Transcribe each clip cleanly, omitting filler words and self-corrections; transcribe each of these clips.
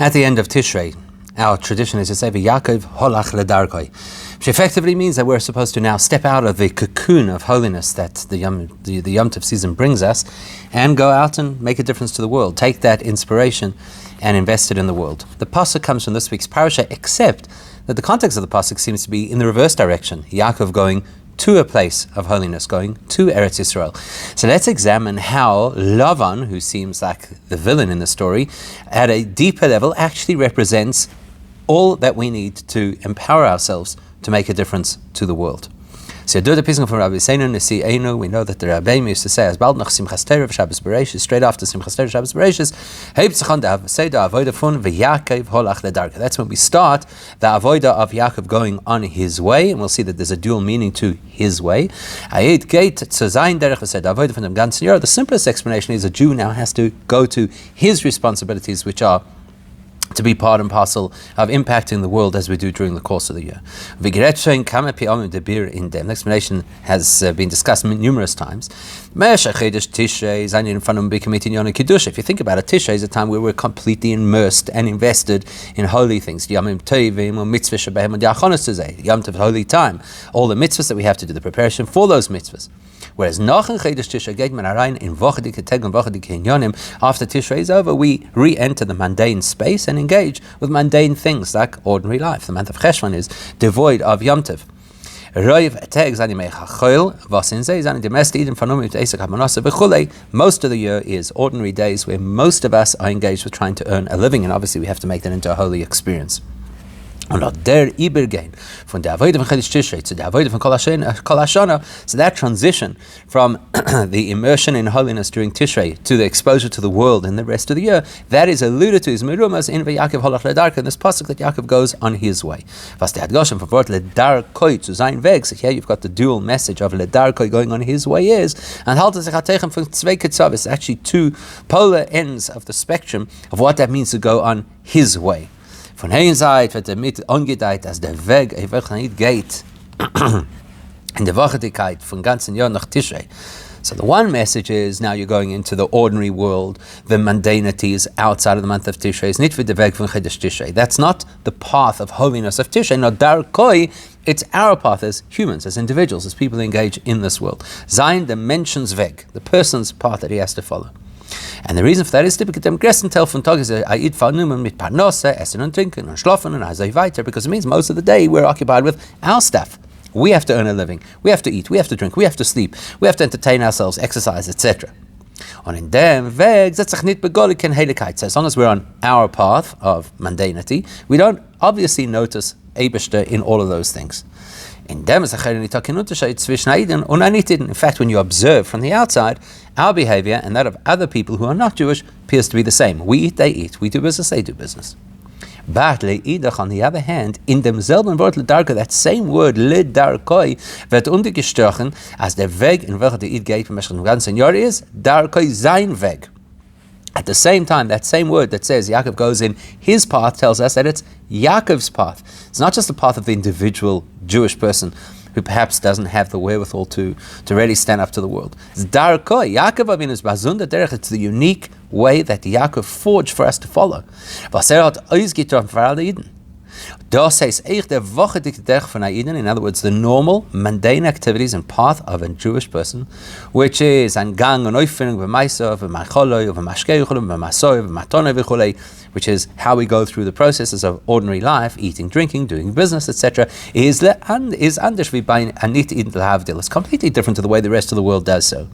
At the end of Tishrei, our tradition is to say, Yakov holach ledarkoi, which effectively means that we're supposed to now step out of the cocoon of holiness that the Yom Tov season brings us and go out and make a difference to the world. Take that inspiration and invest it in the world. The pasuk comes from this week's parasha, except that the context of the pasuk seems to be in the reverse direction. Yaakov going to a place of holiness, going to Eretz Yisrael. So let's examine how Lavan, who seems like the villain in the story, at a deeper level actually represents all that we need to empower ourselves to make a difference to the world. So do the pising from Rabbi Nesi Einu. We know that the Rabbi used to say, as bald nach Simchas Torah Shabbos Bereishis, straight after Simchas Torah Shabbos Bereishis, Heibtzachon da Avseda Avoda Fun v'Yaakov holach ledarka. That's when we start the avoda of Yaakov going on his way, and we'll see that there's a dual meaning to his way. Ayed gate zu sein derech v'seda avoda from dem ganzen Jahr. The simplest explanation is a Jew now has to go to his responsibilities, which are to be part and parcel of impacting the world as we do during the course of the year. The explanation has been discussed numerous times. If you think about it, Tishrei is a time where we're completely immersed and invested in holy things. Yom Tov, holy time. All the mitzvahs that we have to do, the preparation for those mitzvahs. Whereas after Tishrei is over, we re-enter the mundane space and engage with mundane things like ordinary life. The month of Cheshvan is devoid of Yom Tov. Most of the year is ordinary days where most of us are engaged with trying to earn a living, and obviously we have to make that into a holy experience. So that transition from the immersion in holiness during Tishrei to the exposure to the world in the rest of the year, that is alluded to as mirumas in Vayakov holach ledarka, in this pasuk that Yaakov goes on his way. So here you've got the dual message of ledarkoi going on his way is, and it's actually two polar ends of the spectrum of what that means to go on his way. Von einer Seite wird damit angedeutet, dass der Weg einfach nicht geht in der Wachtigkeit von ganzen Jahr nach Tishrei. So the one message is now you're going into the ordinary world, the mundanities outside of the month of Tishrei. It's nicht für der Weg von Chedesh Tishrei. That's not the path of holiness of Tishrei. Not darkoi. It's our path as humans, as individuals, as people who engage in this world. Sein der Menschensweg, the person's path that he has to follow. And the reason for that is typically dem größten Teil von Tag ist Eid vernommen mit Parnasse, essen und trinken und schlafen und so weiter, because it means most of the day we're occupied with our stuff. We have to earn a living, we have to eat, we have to drink, we have to sleep, we have to entertain ourselves, exercise, etc. Und in dem Weg setzt sich nicht begonnen keine Heiligkeit. So as long as we're on our path of mundanity, we don't obviously notice Eibishter in all of those things. In fact, when you observe from the outside, our behavior and that of other people who are not Jewish appears to be the same. We eat, they eat. We do business, they do business. But on the other hand, in demselben Wort ledarka, that same word ledarkoi wird untergestrichen as der Weg in welcher der Eid geht vom ganzen Jahr ist darkoi sein Weg. At the same time, that same word that says Yaakov goes in his path tells us that it's Yaakov's path. It's not just the path of the individual Jewish person who perhaps doesn't have the wherewithal to really stand up to the world. It's Darkoi. Yaakov Avinu's Bazunda Derech. It's the unique way that Yaakov forged for us to follow. Was hat ausgetragen für alle Eden. Das heißt echt der wachtige Derech von Aiden, in other words, the normal, mundane activities and path of a Jewish person, which is an gang and oifening v'maisa, v'macholoi, v'mashkeichol, v'masoi, v'matonoi v'cholei, which is how we go through the processes of ordinary life, eating, drinking, doing business, etc., is anders wie bei anit in l'havdil. It's completely different to the way the rest of the world does so.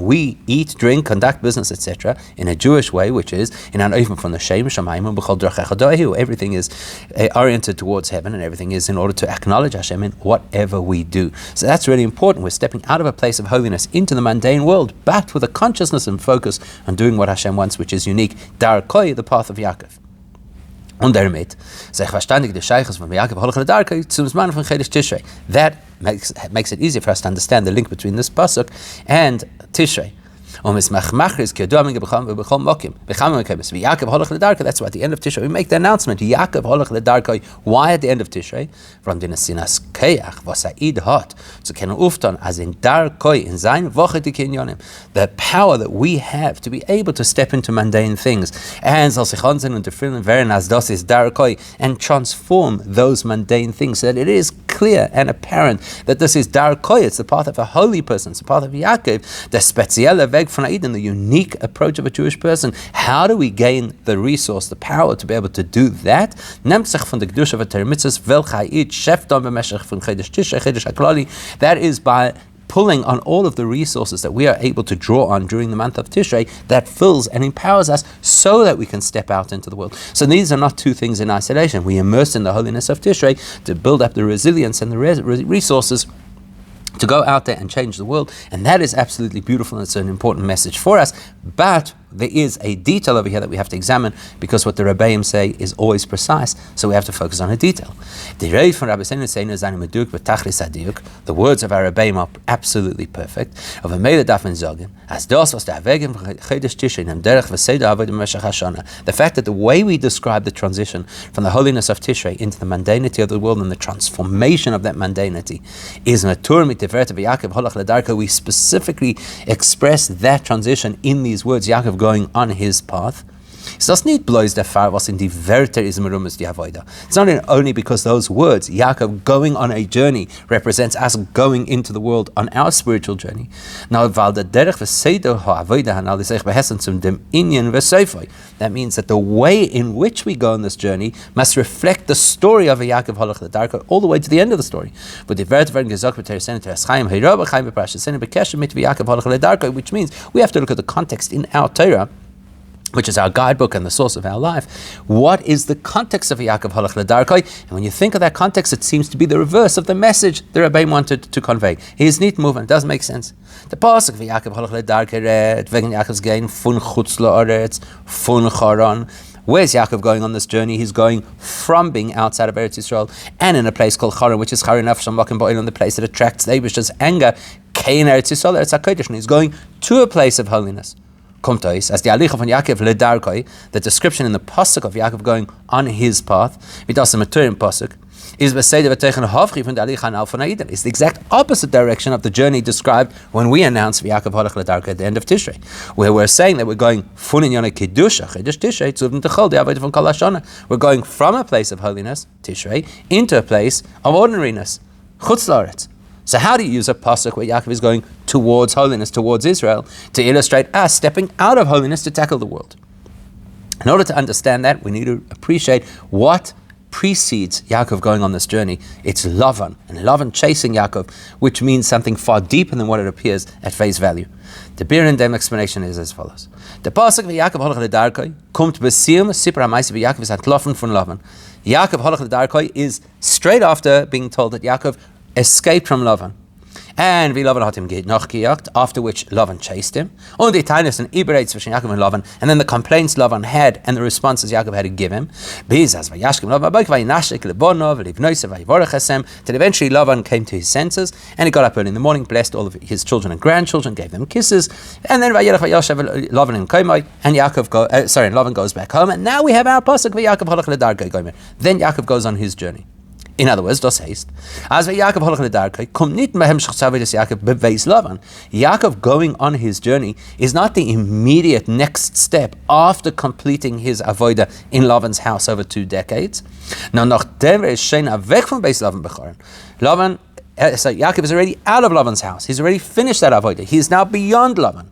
We eat, drink, conduct business, etc., in a Jewish way, which is in an oifen from the Shem Shamayim b'chol drachecha do'ehu. Everything is oriented towards heaven, and everything is in order to acknowledge Hashem in whatever we do. So that's really important. We're stepping out of a place of holiness into the mundane world, but with a consciousness and focus on doing what Hashem wants, which is unique. Darkoi, the path of Yaakov. Und damit sich verständig der Sheiches von Yaakov holach ledarkoi zum Zman von Chedesh Tishrei. That makes it easier for us to understand the link between this pasuk and Tishrei. That's why at the end of Tishrei we make the announcement. Yaakov holach ledarkoi. Why at the end of Tishrei? From the sinas keach vasaid hot. So can ufton as in darkoi in zayin vochet kinyonim. The power that we have to be able to step into mundane things and transform those mundane things, so that it is clear and apparent that this is darkoi. It's the path of a holy person. It's the path of Yaakov. The spezielle Weg von Eden, the unique approach of a Jewish person. How do we gain the resource, the power to be able to do that? That is by pulling on all of the resources that we are able to draw on during the month of Tishrei that fills and empowers us so that we can step out into the world. So these are not two things in isolation. We immerse in the holiness of Tishrei to build up the resilience and the resources to go out there and change the world, and that is absolutely beautiful, and it's an important message for us. But there is a detail over here that we have to examine, because what the Rabbeim say is always precise, so we have to focus on a detail. The words of our Rabbeim are absolutely perfect. The fact that the way we describe the transition from the holiness of Tishrei into the mundanity of the world and the transformation of that mundanity is we specifically express that transition in these words, Yaakov going on his path. It's not only because those words, Yaakov going on a journey, represents us going into the world on our spiritual journey. That means that the way in which we go on this journey must reflect the story of a Yaakov holach ledarkoi all the way to the end of the story. Which means we have to look at the context in our Torah, which is our guidebook and the source of our life. What is the context of Yaakov holach ledarkoi? And when you think of that context, it seems to be the reverse of the message the Rabbi wanted to convey. His neat movement doesn't make sense. The pasuk of Yaakov holach ledarkoi read, wegen Yaakov's gain fun chutz la'aretz, fun charan. Where's Yaakov going on this journey? He's going from being outside of Eretz Yisrael and in a place called Charan, which is Charan Nafsham Makim Ba'ilon, the place that attracts the Eibishter's anger. Kain Eretz Yisrael, Eretz HaKodesh, and he's going to a place of holiness. As the alicha von Yaakov ledarkoi, the description in the pasuk of Yaakov going on his path, vidas maturim pasuk, is it's the exact opposite direction of the journey described when we announce Yaakov holach ledarkoi at the end of Tishrei, where we're saying that we're going we're going from a place of holiness, Tishrei, into a place of ordinariness, chutz la'aretz. So how do you use a pasuk where Yaakov is going towards holiness, towards Israel, to illustrate us stepping out of holiness to tackle the world? In order to understand that, we need to appreciate what precedes Yaakov going on this journey. It's Lavan, and Lavan chasing Yaakov, which means something far deeper than what it appears at face value. The Bir and Dem explanation is as follows. The pasuk of Yaakov holach ledarkoi kommt besium sipur ha'maisa v'Yaakov is antlaufen von Lavan. Yaakov holach ledarkoi is straight after being told that Yaakov escaped from Lavan. And after which Lavan chased him. And then the complaints Lavan had and the responses Yaakov had to give him. Till eventually Lavan came to his senses and he got up early in the morning, blessed all of his children and grandchildren, gave them kisses, and then Lavan goes back home, and now we have our pasuk Yaakov holach ledarkoi. Then Yaakov goes on his journey. In other words, das heißt, as Yaakov holach ledarkoi kommt nicht mehr Yaakov beweis Lavan. Yaakov going on his journey is not the immediate next step after completing his avodah in Lavan's house over 2 decades. Now, nachdem is schon weg von Beis Lavan begoren. So Yaakov is already out of Lavan's house. He's already finished that avodah. He is now beyond Lavan.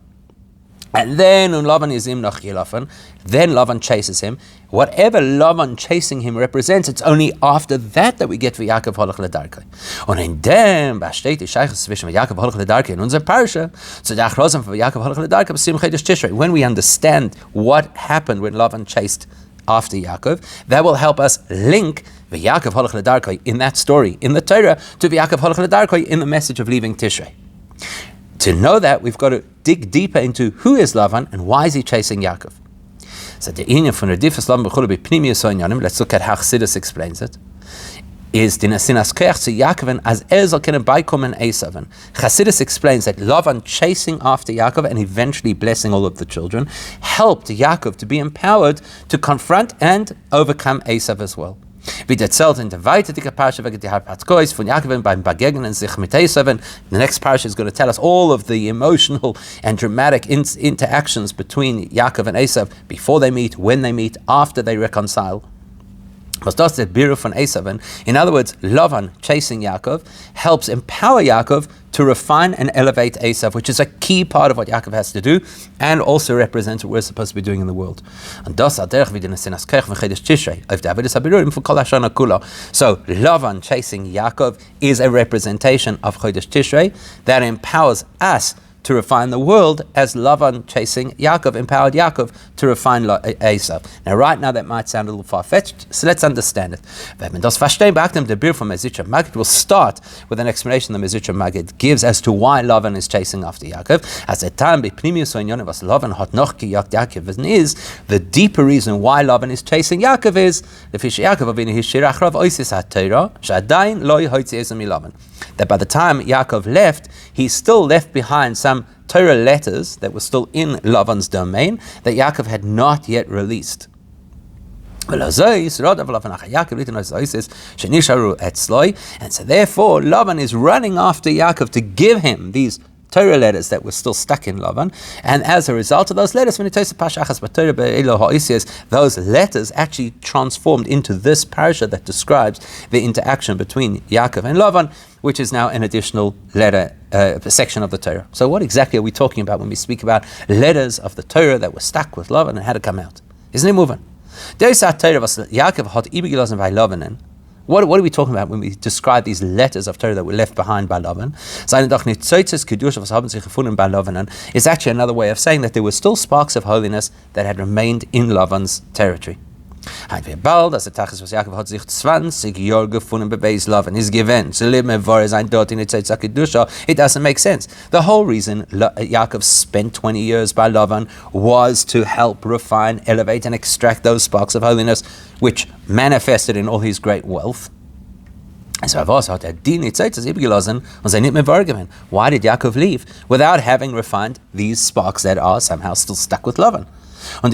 And then Lavan is im nach Lavan. Then Lavan chases him. Whatever Lavan chasing him represents, it's only after that we get Yaakov holach ledarkoi. Und in dem besteht die Sheiches zwischen Yaakov holach ledarkoi in unserer Parsha. So der Achrosen von Yaakov holach ledarkoi b'sim chedesh Tishrei. When we understand what happened when Lavan chased after Yaakov, that will help us link Yaakov holach ledarkoi in that story in the Torah to Yaakov holach ledarkoi in the message of leaving Tishrei. To know that, we've got to dig deeper into who is Lavan and why is he chasing Yaakov. So the inyan from Redifas Lavan b'chulu b'pnimiyus ha'inyanim. Let's look at how Chassidus explains it. is dinasinas keach to Yaakov as Ezel kenen baikomen Esav. Chassidus explains that Lavan chasing after Yaakov and eventually blessing all of the children helped Yaakov to be empowered to confront and overcome Esav as well. Wie erzählt in der weiteren Parasha wegen der Harpatzkois von Yaakov beim Begegnen sich mit Esav. The next parasha is going to tell us all of the emotional and dramatic interactions between Yaakov and Esav before they meet, when they meet, after they reconcile. Was das der Biru von Esav? In other words, Lavan chasing Yaakov helps empower Yaakov to refine and elevate Esav, which is a key part of what Yaakov has to do, and also represents what we're supposed to be doing in the world. So Lavan chasing Yaakov is a representation of Chodesh Tishrei that empowers us to refine the world, as Lavan chasing Yaakov empowered Yaakov to refine Esav. Now, right now, that might sound a little far-fetched, so let's understand it. We'll start with an explanation the Mezritcher Maggid gives as to why Lavan is chasing after Yaakov. As the time is the deeper reason why Lavan is chasing Yaakov is that by the time Yaakov left, he still left behind some Torah letters that were still in Lavan's domain that Yaakov had not yet released. And so therefore Lavan is running after Yaakov to give him these Torah letters that were still stuck in Lavan, and as a result of those letters, those letters actually transformed into this parasha that describes the interaction between Yaakov and Lavan, which is now an additional letter section of the Torah. So what exactly are we talking about when we speak about letters of the Torah that were stuck with Lavan and had to come out? Isn't it moving? What are we talking about when we describe these letters of Torah that were left behind by Lavan? It's actually another way of saying that there were still sparks of holiness that had remained in Lavan's territory. It doesn't make sense. The whole reason Yaakov spent 20 years by Lavan was to help refine, elevate, and extract those sparks of holiness which manifested in all his great wealth. Why did Yaakov leave without having refined these sparks that are somehow still stuck with Lavan? And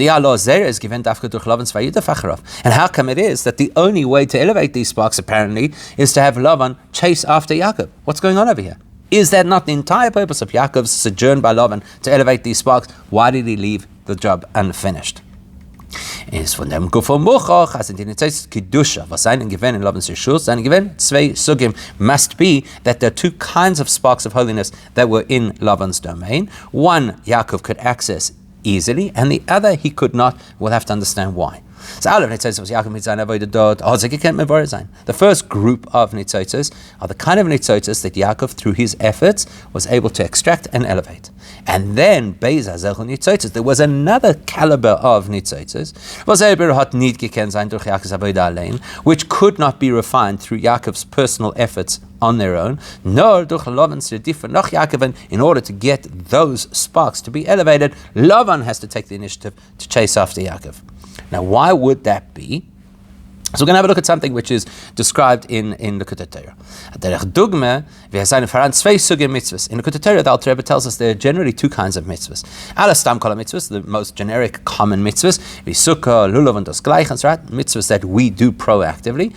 how come it is that the only way to elevate these sparks apparently is to have Lavan chase after Yaakov? What's going on over here? Is that not the entire purpose of Yaakov's sojourn by Lavan, to elevate these sparks? Why did he leave the job unfinished? Is von dem Gufo Mochach, as in the Kedusha, was seinen Gewinn in Lavans Rishus, seinen Gewinn, zwei Sugim, must be that there are two kinds of sparks of holiness that were in Lavan's domain. One, Yaakov could access easily, and the other he could not. We'll have to understand why. The first group of nitzotzos are the kind of nitzotzos that Yaakov, through his efforts, was able to extract and elevate. And then, there was another caliber of nitzotzos, which could not be refined through Yaakov's personal efforts on their own, nor durch Lavan's redifah noch Yaakov. In order to get those sparks to be elevated, Lavan has to take the initiative to chase after Yaakov. Now, why would that be? So we're going to have a look at something which is described in Likutei Torah. In Likutei Torah, the Alter Rebbe tells us there are generally two kinds of mitzvahs. The most generic, common mitzvahs, mitzvahs that we do proactively.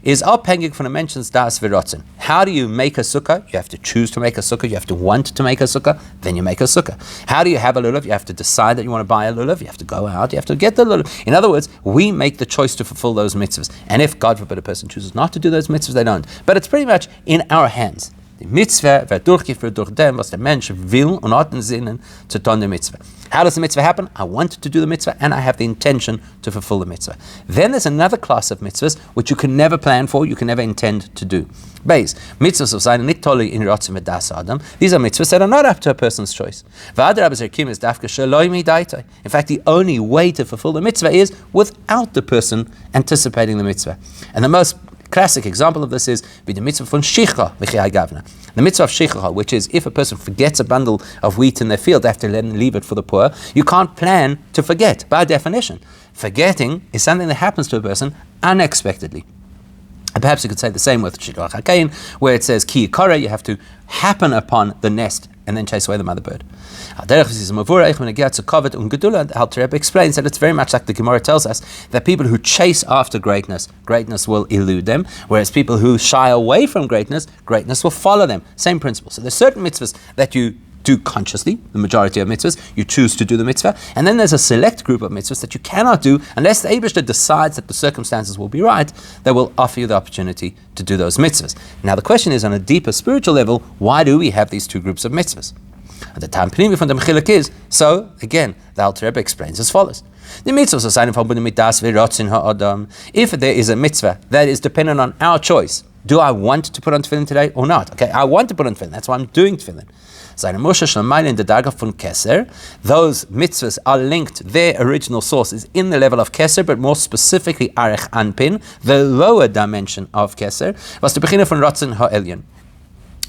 Is abhängig von the mentions das v'rotzen. How do you make a sukkah? You have to choose to make a sukkah. You have to want to make a sukkah. Then you make a sukkah. How do you have a lulav? You have to decide that you want to buy a lulav. You have to go out. You have to get the lulav. In other words, we make the choice to fulfill those mitzvahs. And if, God forbid, a person chooses not to do those mitzvahs, they don't. But it's pretty much in our hands. Die Mitzvah wird durchgeführt durch dem, was der Mensch will und hat den Sinnen zu tun der Mitzvah. How does the mitzvah happen? I want to do the mitzvah and I have the intention to fulfill the mitzvah. Then there's another class of mitzvahs which you can never plan for, you can never intend to do. Base, mitzvahs of seine nicht tolle in Ratzim mit das Adam. These are mitzvahs that are not up to a person's choice. In fact, the only way to fulfill the mitzvah is without the person anticipating the mitzvah. And the most classic example of this is the mitzvah von Shicha, the mitzvah of Shicha, which is if a person forgets a bundle of wheat in their field, they have to leave it for the poor. You can't plan to forget, by definition. Forgetting is something that happens to a person unexpectedly. And perhaps you could say the same with Shidduch HaKain, where it says Ki Yikara, you have to happen upon the nest and then chase away the mother bird. The Alter Rebbe explains that it's very much like the Gemara tells us, that people who chase after greatness will elude them, whereas people who shy away from greatness will follow them. Same principle. So there's certain mitzvahs that you do consciously, the majority of mitzvahs, you choose to do the mitzvah, and then there's a select group of mitzvahs that you cannot do unless the Eibishter decides that the circumstances will be right, that will offer you the opportunity to do those mitzvahs. Now the question is, on a deeper spiritual level, why do we have these two groups of mitzvahs? At the time Pnimi from the Chelek is, so again, the Alter Rebbe explains as follows. The mitzvahs are signing from midas v'rotzin ha'adam. If there is a mitzvah that is dependent on our choice, do I want to put on tefillin today or not? Okay, I want to put on tefillin, that's why I'm doing tefillin. Those mitzvahs are linked, their original source is in the level of Keser, but more specifically Arech Anpin, the lower dimension of Keser, was to begin from Rotzen Ha'elyon,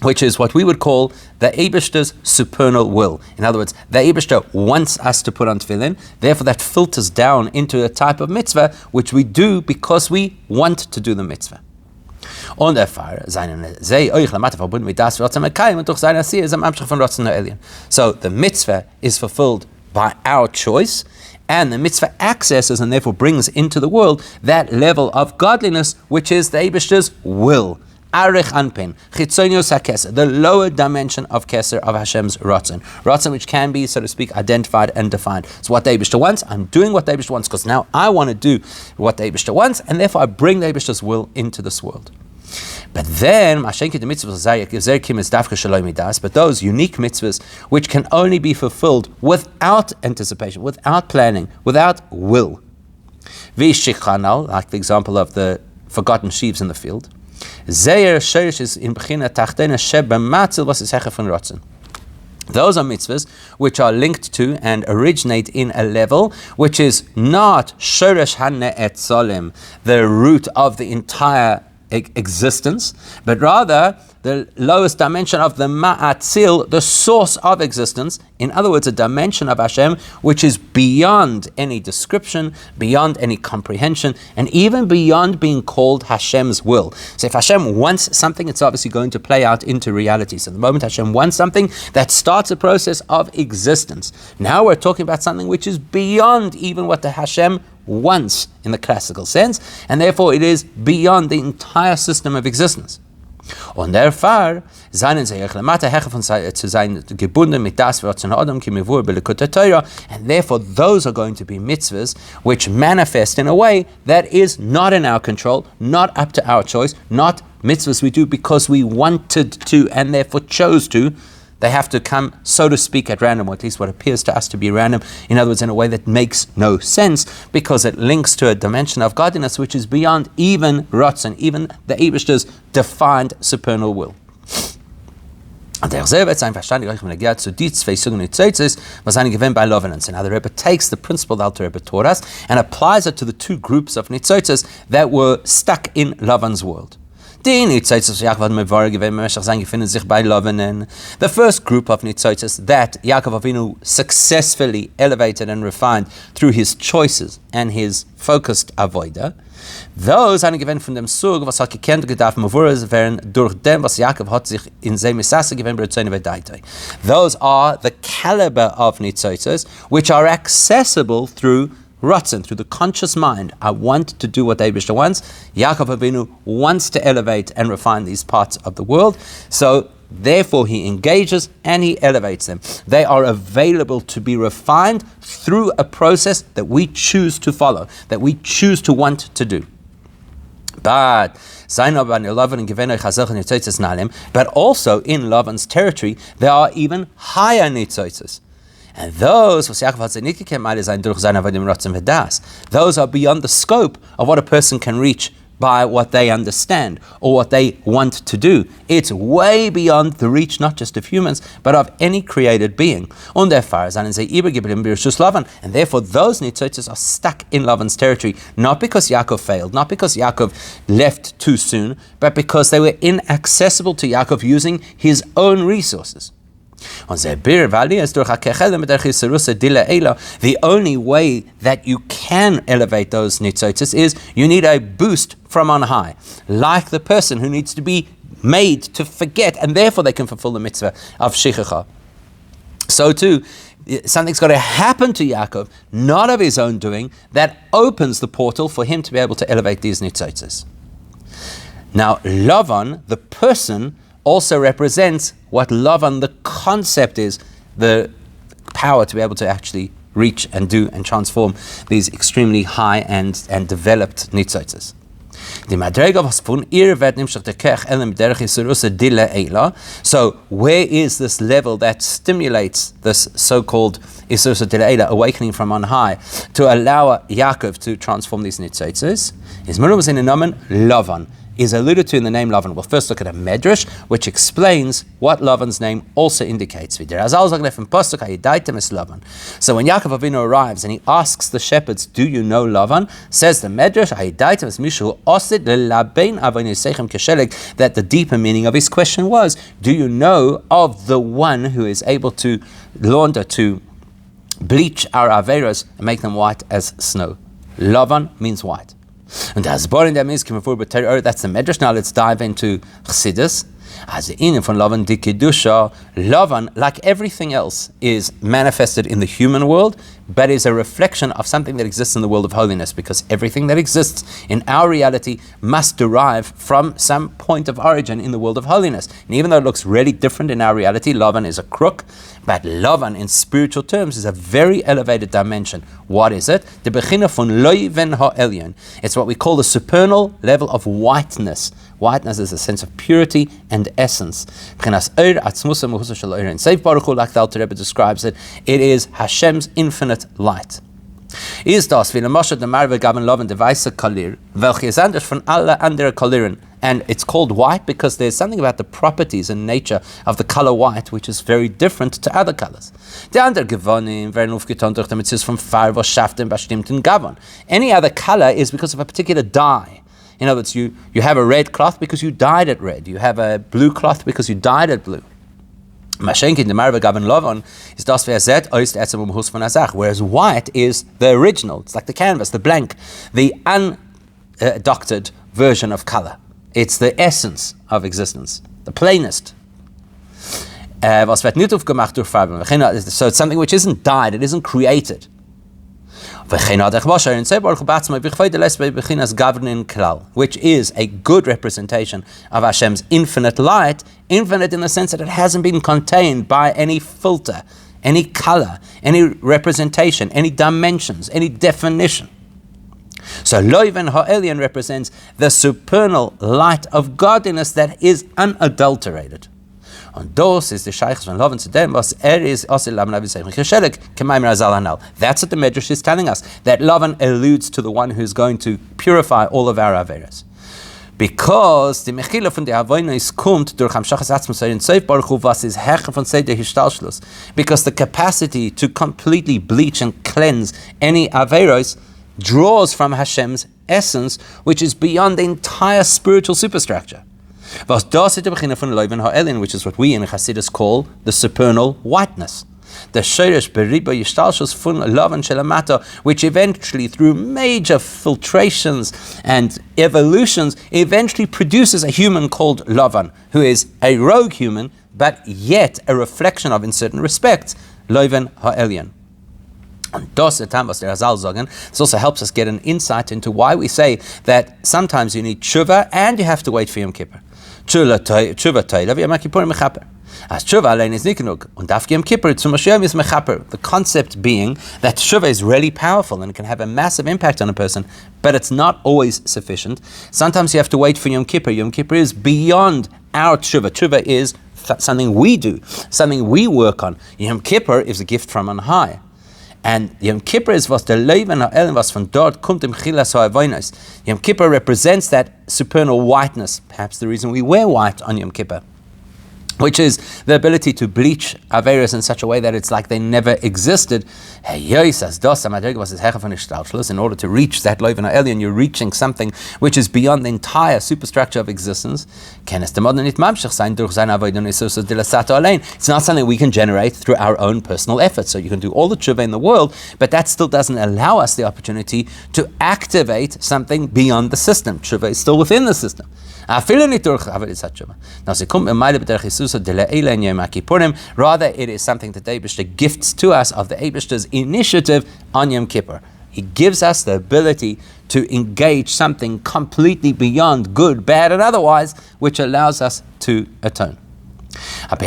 which is what we would call the Eibishter's supernal will. In other words, the Eibishter wants us to put on tefillin, therefore that filters down into a type of mitzvah which we do because we want to do the mitzvah. So the mitzvah is fulfilled by our choice, and the mitzvah accesses and therefore brings into the world that level of godliness which is the Eibishter's will. Arech Anpin, Chitzonios HaKeser, the lower dimension of Keser, of Hashem's Ratzon. Ratzon which can be, so to speak, identified and defined. So what the Eibishter wants, I'm doing what the Eibishter wants, because now I want to do what the Eibishter wants, and therefore I bring the Eibishter's will into this world. But then, but those unique mitzvahs which can only be fulfilled without anticipation, without planning, without will. Like the example of the forgotten sheaves in the field. Those are mitzvahs which are linked to and originate in a level which is not shoresh hane'et solim, the root of the entire existence, but rather the lowest dimension of the ma'atzil, the source of existence. In other words, a dimension of Hashem which is beyond any description, beyond any comprehension, and even beyond being called Hashem's will. So if Hashem wants something, it's obviously going to play out into reality. So the moment Hashem wants something, that starts a process of existence. Now we're talking about something which is beyond even what the Hashem wants in the classical sense, and therefore it is beyond the entire system of existence. Und therefore, and therefore those are going to be mitzvahs which manifest in a way that is not in our control, not up to our choice, not mitzvahs we do because we wanted to and therefore chose to. They have to come, so to speak, at random, or at least what appears to us to be random. In other words, in a way that makes no sense, because it links to a dimension of godliness which is beyond even Ratzon, even the Eibishter's defined supernal will. So now the Rebbe takes the principle that Alter Rebbe taught us and applies it to the two groups of nitzotzos that were stuck in Lavan's world. The first group of nitzotzos that Yaakov Avinu successfully elevated and refined through his choices and his focused avoida, those are given from dem Sug, was hat gekent gedarf mavures werden durch dem, was Yaakov hat sich in seine Sasse given beretzene Vayeitzei. Those are the caliber of nitzotzos which are accessible through Ratzon, through the conscious mind. I want to do what the Eibishter wants. Yaakov Avinu wants to elevate and refine these parts of the world. So therefore he engages and he elevates them. They are available to be refined through a process that we choose to follow, that we choose to want to do. But also in Lavan's territory, there are even higher nitzotzos. And those are beyond the scope of what a person can reach by what they understand or what they want to do. It's way beyond the reach not just of humans, but of any created being. And therefore those nitzotzos are stuck in Lavan's territory, not because Yaakov failed, not because Yaakov left too soon, but because they were inaccessible to Yaakov using his own resources. The only way that you can elevate those nitzotzes is you need a boost from on high, like the person who needs to be made to forget, and therefore they can fulfill the mitzvah of shichacha. So too, something's got to happen to Yaakov, not of his own doing, that opens the portal for him to be able to elevate these nitzotzes. Now, Lavan, the person, also represents what Lavan, the concept, is, the power to be able to actually reach and do and transform these extremely high and developed nitzotzes. So where is this level that stimulates this so-called Isursa Dila, awakening from on high, to allow Yaakov to transform these nitzotzes? His mother was in a nomen Lavan, is alluded to in the name Lavan. We'll first look at a medrash, which explains what Lavan's name also indicates. So when Yaakov Avinu arrives and he asks the shepherds, "Do you know Lavan?" says the medrash, that the deeper meaning of his question was, do you know of the one who is able to launder, to bleach our averos and make them white as snow? Lavan means white. And as boring them is, that's the medrash. Now let's dive into Chassidus. As the inyan from Lavan di Kedusha, Lavan, like everything else, is manifested in the human world, but is a reflection of something that exists in the world of holiness, because everything that exists in our reality must derive from some point of origin in the world of holiness. And even though it looks really different in our reality, Lavan is a crook, but Lavan in spiritual terms is a very elevated dimension. What is it? The bechina von Lavan ha'elyon. It's what we call the supernal level of whiteness. Whiteness is a sense of purity and essence. Seif Baruch Hu, like the Alter Rebbe describes it, it is Hashem's infinite light. Is das wie Moshe de Marve gaben Lavan de weiße Kalir, welche ist anders von alle andere Kaliren. And it's called white because there's something about the properties and nature of the color white which is very different to other colors. Die andere Gewonnen werden aufgetan durch die Mitzvah von Farbe, Schaft und bestimmten Gavon. Any other color is because of a particular dye. In other words, you have a red cloth because you dyed it red. You have a blue cloth because you dyed it blue. Whereas white is the original. It's like the canvas, the blank, the undoctored version of color. It's the essence of existence, the plainest. So it's something which isn't dyed, it isn't created. Which is a good representation of Hashem's infinite light, infinite in the sense that it hasn't been contained by any filter, any color, any representation, any dimensions, any definition. So Lavan ha'elyon represents the supernal light of godliness that is unadulterated. Und das ist der Sheichs von Lavan zu dem, was ist aus dem Lavan Chelek, k'maimer azal hanal. That's what the medrash is telling us, that Lavan alludes to the one who's going to purify all of our averas. Because the mechila von der Whiteness kommt durch Hamshachas Atzmos in Seif Baruch Hu, was ist Hecher von Seder Histalschluss. Because the capacity to completely bleach and cleanse any averos draws from Hashem's essence, which is beyond the entire spiritual superstructure. Which is what we in Chassidus call the supernal whiteness. The Sheresh Beriba Yishtalshus Fun Lavan Shelamata, which eventually, through major filtrations and evolutions, eventually produces a human called Lavan, who is a rogue human, but yet a reflection of, in certain respects, Lavan Ha'elyon. This also helps us get an insight into why we say that sometimes you need tshuva and you have to wait for Yom Kippur. Tshuva toila v'Yom Kippur mechaper. As tshuva allein is nikanug, und daf Yom Kippur zum Mashiach is mechaper. The concept being that tshuva is really powerful and can have a massive impact on a person, but it's not always sufficient. Sometimes you have to wait for Yom Kippur. Yom Kippur is beyond our tshuva. Tshuva is something we do, something we work on. Yom Kippur is a gift from on high. And Yom Kippur is was der Lavan ha'elyon, was von dort kommt im Chilas ha'avonos. Yom Kippur represents that supernal whiteness, perhaps the reason we wear white on Yom Kippur. which is the ability to bleach Averis in such a way that it's like they never existed. In order to reach that Lavan ha'elyon, you're reaching something which is beyond the entire superstructure of existence. It's not something we can generate through our own personal efforts. So you can do all the tshuva in the world, but that still doesn't allow us the opportunity to activate something beyond the system. Tshuva is still within the system. Rather, it is something that the Eibishter gifts to us of the Eibishter's initiative on Yom Kippur. He gives us the ability to engage something completely beyond good, bad, and otherwise, which allows us to atone. Now that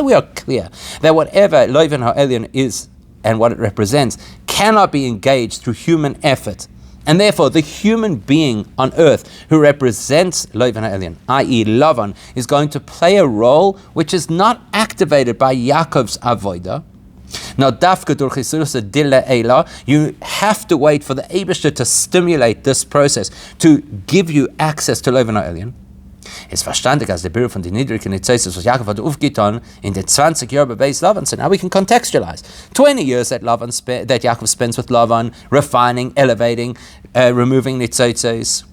we are clear that whatever Lavan ha'elyon is and what it represents cannot be engaged through human effort. And therefore, the human being on earth who represents Lavan ha'elyon, i.e. Lavan, is going to play a role which is not activated by Yaakov's avodah. Now, you have to wait for the Eibishter to stimulate this process, to give you access to Lavan ha'elyon. It's verstandig as the Birur von den niedrigen Nitzaises was Yaakov hat aufgetan in den 20 Jahren bei Beis Lavan. So now we can contextualize 20 years that that Yaakov spends with Lavan, refining, elevating, removing Nitzaises.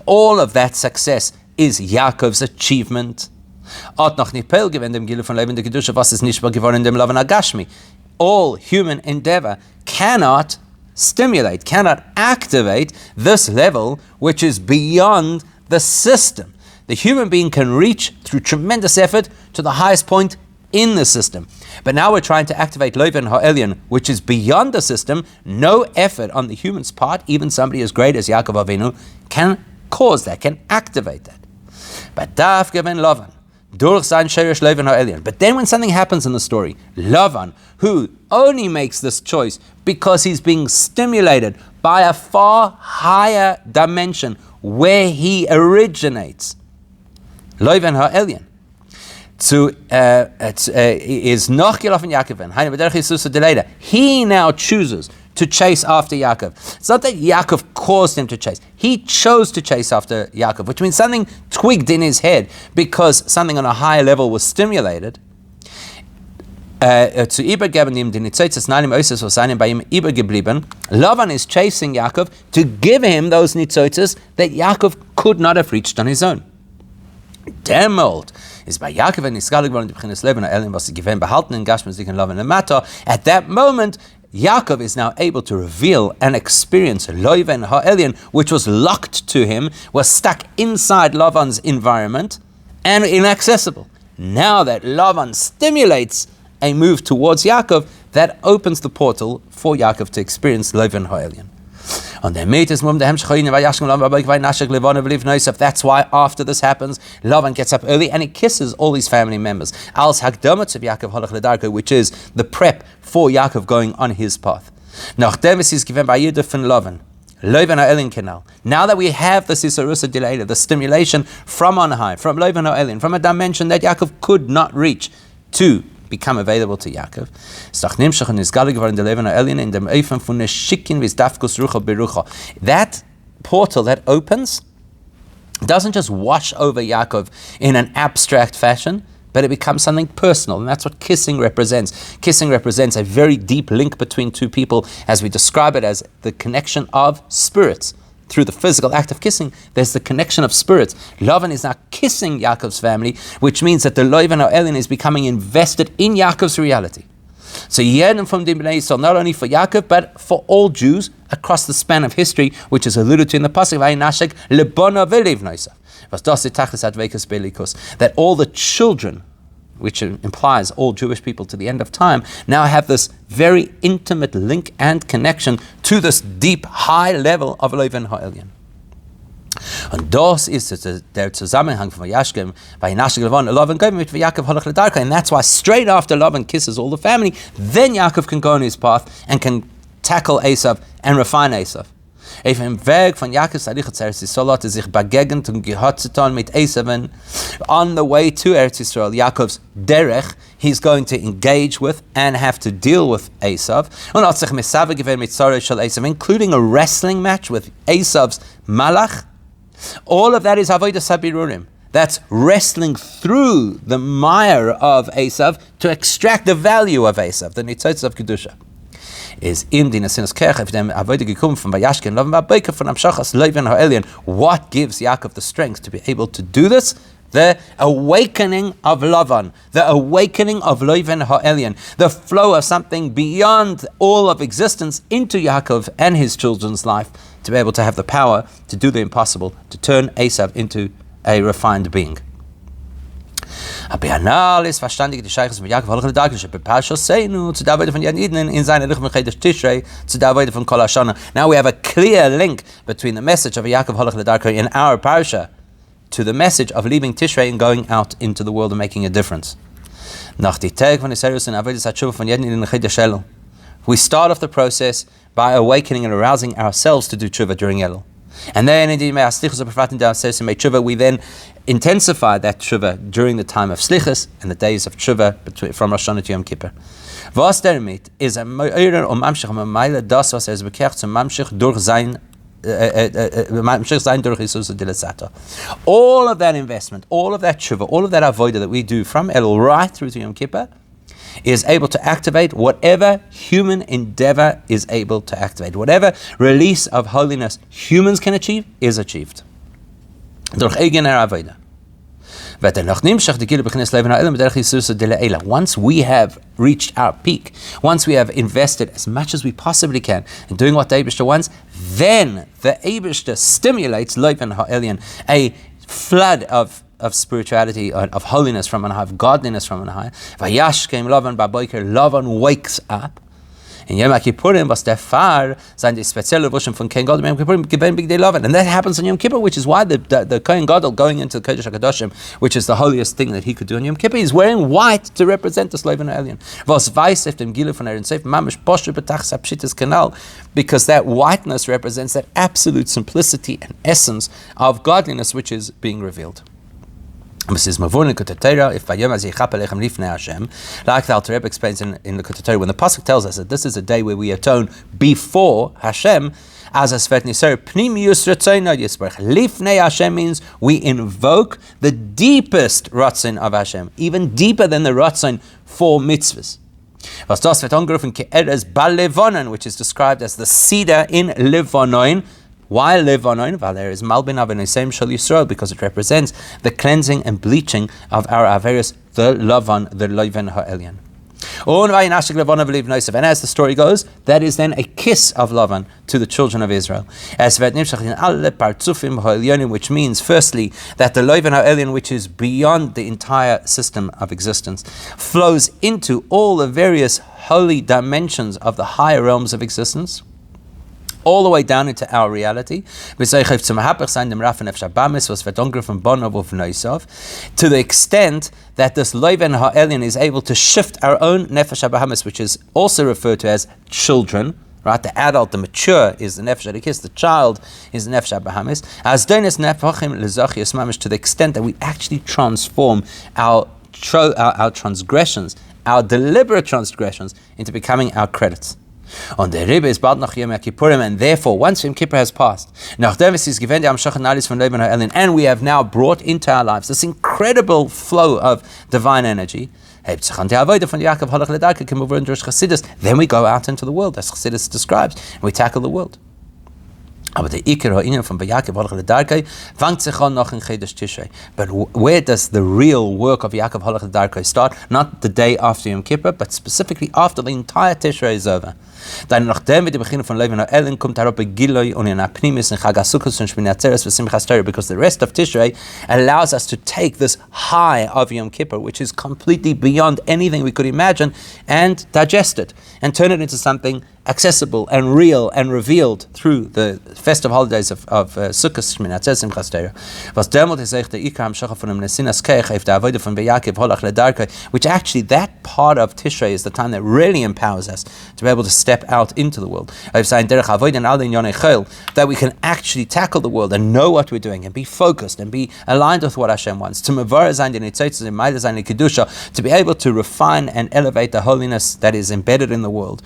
All of that success is Yaakov's achievement. All human endeavor cannot activate this level which is beyond the system. The human being can reach through tremendous effort to the highest point in the system. But now we're trying to activate Lavan ha'elyon, which is beyond the system. No effort on the human's part, even somebody as great as Yaakov Avinu, can cause that, can activate that. But then when something happens in the story, Lavan, who only makes this choice because he's being stimulated by a far higher dimension where he originates, Lavan ha'elyon, is noch gelaufen Yaakov. He now chooses to chase after Yaakov. It's not that Yaakov caused him to chase. He chose to chase after Yaakov, which means something twigged in his head because something on a higher level was stimulated. Lavan is chasing Yaakov to give him those nitzotzes that Yaakov could not have reached on his own. Demold is by Yaakov and Niskalig von B'chinas Lavan ha'elyon was given behalten in Gashmas Dikan Lavan Lemata. At that moment, Yaakov is now able to reveal and experience Lavan ha'elyon, which was locked to him, was stuck inside Lavan's environment and inaccessible. Now that Lavan stimulates a move towards Yaakov, that opens the portal for Yaakov to experience Lavan ha'elyon. That's why after this happens, Lavan gets up early and he kisses all his family members. Which is the prep for Yaakov going on his path. Now that we have the Sisarusa delay, the stimulation from on high, from Lavan ha'elyon, from a dimension that Yaakov could not reach to become available to Yaakov. That portal that opens doesn't just wash over Yaakov in an abstract fashion, but it becomes something personal, and that's what kissing represents. Kissing represents a very deep link between two people, as we describe it as the connection of spirits. Through the physical act of kissing, there's the connection of spirits. Lavan is now kissing Yaakov's family, which means that the Lavan ha'elyon is becoming invested in Yaakov's reality. So Yedin from the Bnei Yisrael, not only for Yaakov, but for all Jews across the span of history, which is alluded to in the pasuk Vayinashek lebona v'livnoisa. That all the children, which implies all Jewish people to the end of time, now have this very intimate link and connection to this deep, high level of Lavan ha'elyon. Und das ist der Zusammenhang von Vayashkem, Vayinashek Lavan going mit Yaakov halach ledarka, and that's why straight after Lavan kisses all the family, then Yaakov can go on his path and can tackle Esav and refine Esav. Auf dem Weg von Yaakov's Alichat zu Eretz Yisrael hat sich begegnet und gehört zu tun mit Esav. On the way to Eretz Yisrael, Yaakov's derech, he's going to engage with and have to deal with Esav, including a wrestling match with Esav's malach. All of that is avodas habirurim. That's wrestling through the mire of Esav to extract the value of Esav, the nitzotz of kedusha. Is in the Nasinas Kerch, if them avodah gekum from Vayashke and Lavan Babeika from Amshachas Lavan Ha'elyon. What gives Yaakov the strength to be able to do this? The awakening of Lavan, the awakening of Lavan Ha'elyon, the flow of something beyond all of existence into Yaakov and his children's life, to be able to have the power to do the impossible, to turn Esav into a refined being. Now we have a clear link between the message of Yaakov Halach L'Darko in our parsha to the message of leaving Tishrei and going out into the world and making a difference. We start off the process by awakening and arousing ourselves to do tshuva during Elul. And then we then intensify that tshuva during the time of slichus and the days of tshuva from Rosh Hashanah to Yom Kippur. Was damit is a meure mamshich meile das was bekehrt zum mamshich durch sein durch Jesus dilasato. All of that investment, all of that tshuva, all of that avodah that we do from Elul right through to Yom Kippur is able to activate whatever human endeavor is able to activate. Whatever release of holiness humans can achieve is achieved. Once we have reached our peak, once we have invested as much as we possibly can in doing what the Eibishter wants, then the Eibishter stimulates Lavan Ha'elyon, a flood of spirituality, of holiness from on high, of godliness from on high. Vayashkem Lavan Baboiker, Lavan wakes up. In Yom Kippurim was der Far sein die spezielle Wuschen von Kohen Gadol Yom Kippurim given big day Lavan, and that happens on Yom Kippur, which is why the Kohen Gadol going into the Kodesh HaKadoshim, which is the holiest thing that he could do on Yom Kippur, he's wearing white to represent the Lavan Ha'elyon. Was weiß auf dem Gile von Erin Seif mamish posher betachs apshitas kanal, because that whiteness represents that absolute simplicity and essence of godliness which is being revealed. If Vayom Azichap Lifnei Hashem, like the Alter Rebbe explains in the Torah, when the pasuk tells us that this is a day where we atone before Hashem, as a Svet Nisar Pnimius Ratzon Yisbarach. Lifnei Hashem means we invoke the deepest Ratzon of Hashem, even deeper than the Ratzon for mitzvahs. Was das wird angerufen ke'eres ba'levonon, which is described as the cedar in Levonon. Why Levonon? Valer is Malbin Avenisem Shal Yisrael, because it represents the cleansing and bleaching of our Averis, the Lavan, the Lavan Ha'elyon. And as the story goes, that is then a kiss of Lavan to the children of Israel. Which means, firstly, that the Lavan Ha'elyon, which is beyond the entire system of existence, flows into all the various holy dimensions of the higher realms of existence, all the way down into our reality, to the extent that this Lavan Ha'elyon is able to shift our own Nefesh HaBahamis, which is also referred to as children, right? The adult, the mature is the Nefesh HaDikis, the child is the Nefesh HaBahamis, as donis nefachim lezachias mamish, to the extent that we actually transform our transgressions, our deliberate transgressions, into becoming our credits. On the Rebbe is bald nach Yom Kippurim, and therefore, once Yom Kippur has passed, and we have now brought into our lives this incredible flow of divine energy, then we go out into the world, as Chassidus describes, and we tackle the world. But the Iker Ha'inyan from Yaakov Halach L'Darkei fangt sich an noch in Chedesh Tishrei. But where does the real work of Yaakov Halach L'Darkei start? Not the day after Yom Kippur, but specifically after the entire Tishrei is over. Dann nachdem wir die Beginnen von Lavan Ha'elyon kommt herab Giloi und in Apnimis in Chag HaSukkos und Shmini Atzeres v'Simchas Torah, because the rest of Tishrei allows us to take this high of Yom Kippur, which is completely beyond anything we could imagine, and digest it and turn it into something accessible and real and revealed through the festive holidays of Sukkot, Shmini Atzeres, Simchas Torah. Was dermot is echt the ikar hamshacha von dem nesinas keich if the avodah von Yaakov holach ledarkei, which actually that part of Tishrei is the time that really empowers us to be able to step out into the world. That we can actually tackle the world and know what we're doing and be focused and be aligned with what Hashem wants. To be able to refine and elevate the holiness that is embedded in the world.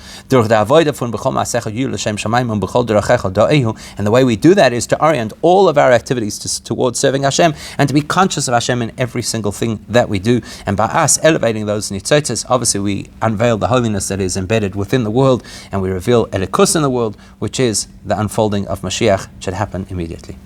And the way we do that is to orient all of our activities towards serving Hashem and to be conscious of Hashem in every single thing that we do. And by us elevating those nitzotzes, obviously we unveil the holiness that is embedded within the world, and we reveal elikus in the world, which is the unfolding of Mashiach, should happen immediately.